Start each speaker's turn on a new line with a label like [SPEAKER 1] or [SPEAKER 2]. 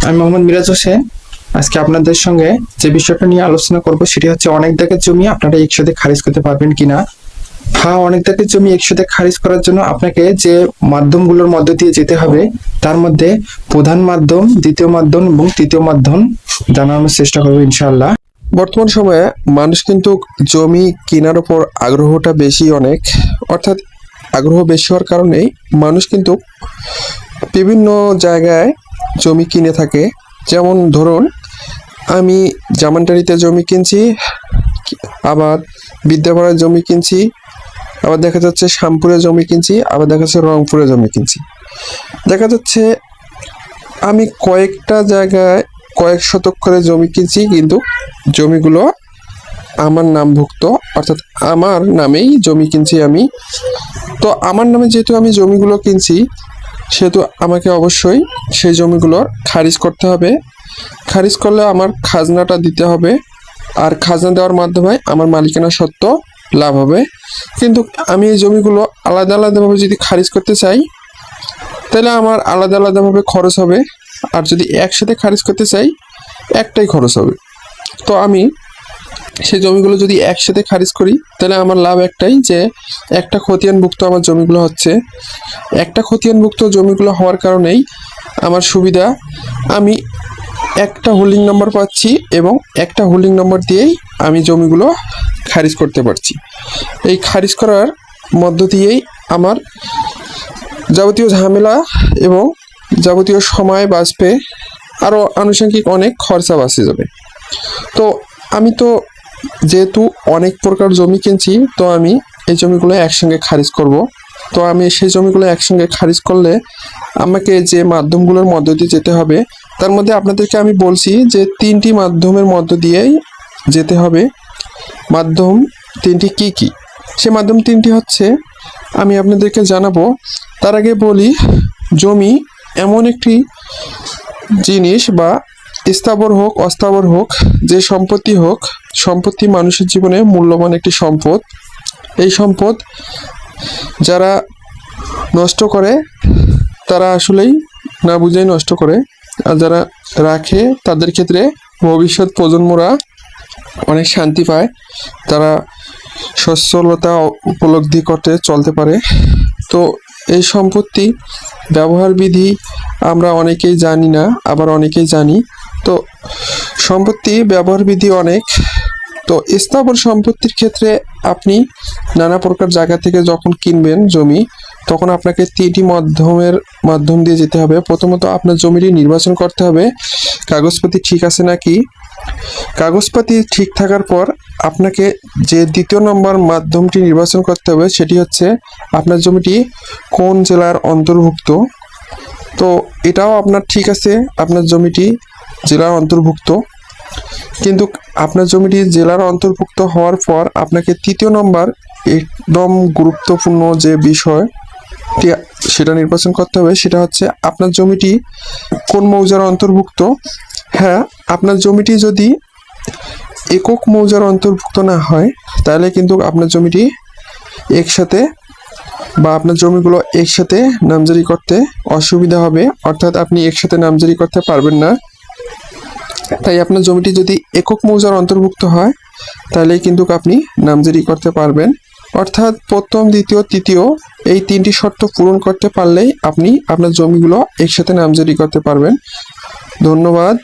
[SPEAKER 1] আমি মোহাম্মদ মিরাজ হোসেন। আজকে আপনাদের সঙ্গে যে বিষয়টা নিয়ে আলোচনা করব সেটি হচ্ছে অনেক দাগের জমি আপনারা একসাথে খারিজ করতে পারবেন কিনা। হ্যাঁ, অনেক দাগের জমি একসাথে খারিজ করার জন্য আপনাকে যে মাধ্যমগুলোর মধ্য দিয়ে যেতে হবে তার মধ্যে প্রধান মাধ্যম, দ্বিতীয় মাধ্যম এবং তৃতীয় মাধ্যম জানানোর চেষ্টা করবো ইনশাআল্লাহ।
[SPEAKER 2] বর্তমান সময়ে মানুষ কিন্তু জমি কেনার উপর আগ্রহটা বেশি অনেক, অর্থাৎ আগ্রহ বেশি হওয়ার কারণেই মানুষ কিন্তু বিভিন্ন জায়গায় জমি কিনে থাকে। যেমন ধরুন, আমি জামানটারিতে জমি কিনছি, আবার বিদ্যাপাড়ায় জমি কিনছি, আবার দেখা যাচ্ছে শ্যামপুরে জমি কিনছি, আবার দেখা যাচ্ছে রংপুরে জমি কিনছি। দেখা যাচ্ছে আমি কয়েকটা জায়গায় কয়েক শতক করে জমি কিনছি, কিন্তু জমিগুলো আমার নামভুক্ত, অর্থাৎ আমার নামেই জমি কিনছি আমি। তো আমার নামে যেহেতু আমি জমিগুলো কিনছি, সেহেতু আমাকে অবশ্যই সেই জমিগুলো খারিজ করতে হবে। খারিজ করলে আমার খাজনাটা দিতে হবে, আর খাজনা দেওয়ার মাধ্যমে আমার মালিকানা সত্ত্ব লাভ হবে। কিন্তু আমি এই জমিগুলো আলাদা আলাদাভাবে যদি খারিজ করতে চাই, তাহলে আমার আলাদা আলাদাভাবে খরচ হবে, আর যদি একসাথে খারিজ করতে চাই একটাই খরচ হবে। তো আমি সেই জমিগুলো যদি একসাথে খারিজ করি, তাহলে আমার লাভ একটাই, যে একটা খতিয়ানভুক্ত আমার জমিগুলো হচ্ছে। একটা খতিয়ানভুক্ত জমিগুলো হওয়ার কারণেই আমার সুবিধা, আমি একটা হোল্ডিং নম্বর পাচ্ছি এবং একটা হোল্ডিং নম্বর দিয়েই আমি জমিগুলো খারিজ করতে পারছি। এই খারিজ করার মধ্য দিয়েই আমার যাবতীয় ঝামেলা এবং যাবতীয় সময় বাঁচবে, আরও আনুষঙ্গিক অনেক খরচা বাঁচে যাবে। তো আমি তো যেহেতু অনেক প্রকার জমি কিনছি, তো আমি এই জমিগুলো একসঙ্গে খারিজ করব। তো আমি সেই জমিগুলো একসঙ্গে খারিজ করলে আমাকে যে মাধ্যমগুলোর মধ্য দিয়ে যেতে হবে, তার মধ্যে আপনাদেরকে আমি বলছি যে 3টি মাধ্যমের মধ্য দিয়েই যেতে হবে। মাধ্যম 3টি কি কি? সে মাধ্যম 3টি হচ্ছে, আমি আপনাদেরকে জানাবো। তার আগে বলি, জমি এমন একটি জিনিস, বা স্থাবর হোক অস্থাবর হোক, যে সম্পত্তি হোক, সম্পত্তি মানুষের জীবনে মূল্যবান একটি সম্পদ। এই সম্পদ যারা নষ্ট করে তারা আসলেই না বুঝেই নষ্ট করে, আর যারা রাখে তাদের ক্ষেত্রে ভবিষ্যৎ প্রজন্মরা অনেক শান্তি পায়, তারা সচ্ছলতা উপলব্ধি করতে চলতে পারে। তো এই সম্পত্তি ব্যবহার বিধি আমরা অনেকেই জানি না, আবার অনেকেই জানি। তো সম্পত্তি ব্যবহার বিধি অনেক। তো স্থাবর সম্পত্তির ক্ষেত্রে আপনি নানা প্রকার জায়গা থেকে যখন কিনবেন জমি, তখন আপনাকে 3টি মাধ্যম দিয়ে যেতে হবে। প্রথমত আপনার জমিটি নির্বাচন করতে হবে কাগজপাতি ঠিক আছে নাকি। কাগজপাতি ঠিক থাকার পর আপনাকে যে দ্বিতীয় নম্বর মাধ্যমটি নির্বাচন করতে হবে, সেটি হচ্ছে আপনার জমিটি কোন জেলার অন্তর্ভুক্ত। তো এটাও আপনার ঠিক আছে, আপনার জমিটি জেলার অন্তর্ভুক্ত, কিন্তু আপনার জমিটি জেলার অন্তর্ভুক্ত হওয়ার পর আপনাকে 3য় নম্বর একদম গুরুত্বপূর্ণ যে বিষয় সেটা নির্বাচন করতে হবে, সেটা হচ্ছে আপনার জমিটি কোন মৌজার অন্তর্ভুক্ত। হ্যাঁ, আপনার জমিটি যদি একক মৌজার অন্তর্ভুক্ত না হয়, তাহলে কিন্তু আপনার জমিটি একসাথে, বা আপনার জমিগুলো একসাথে নামজারি করতে অসুবিধা হবে, অর্থাৎ আপনি একসাথে নামজারি করতে পারবেন না। তাই আপনার জমিটি যদি একক মৌজার অন্তর্ভুক্ত হয়, তাহলে কিন্তু আপনি নামজারি করতে পারবেন। অর্থাৎ প্রথম, দ্বিতীয়, তৃতীয় এই 3টি শর্ত পূরণ করতে পারলেই আপনি আপনার জমিগুলো একসাথে নামজারি করতে পারবেন। ধন্যবাদ।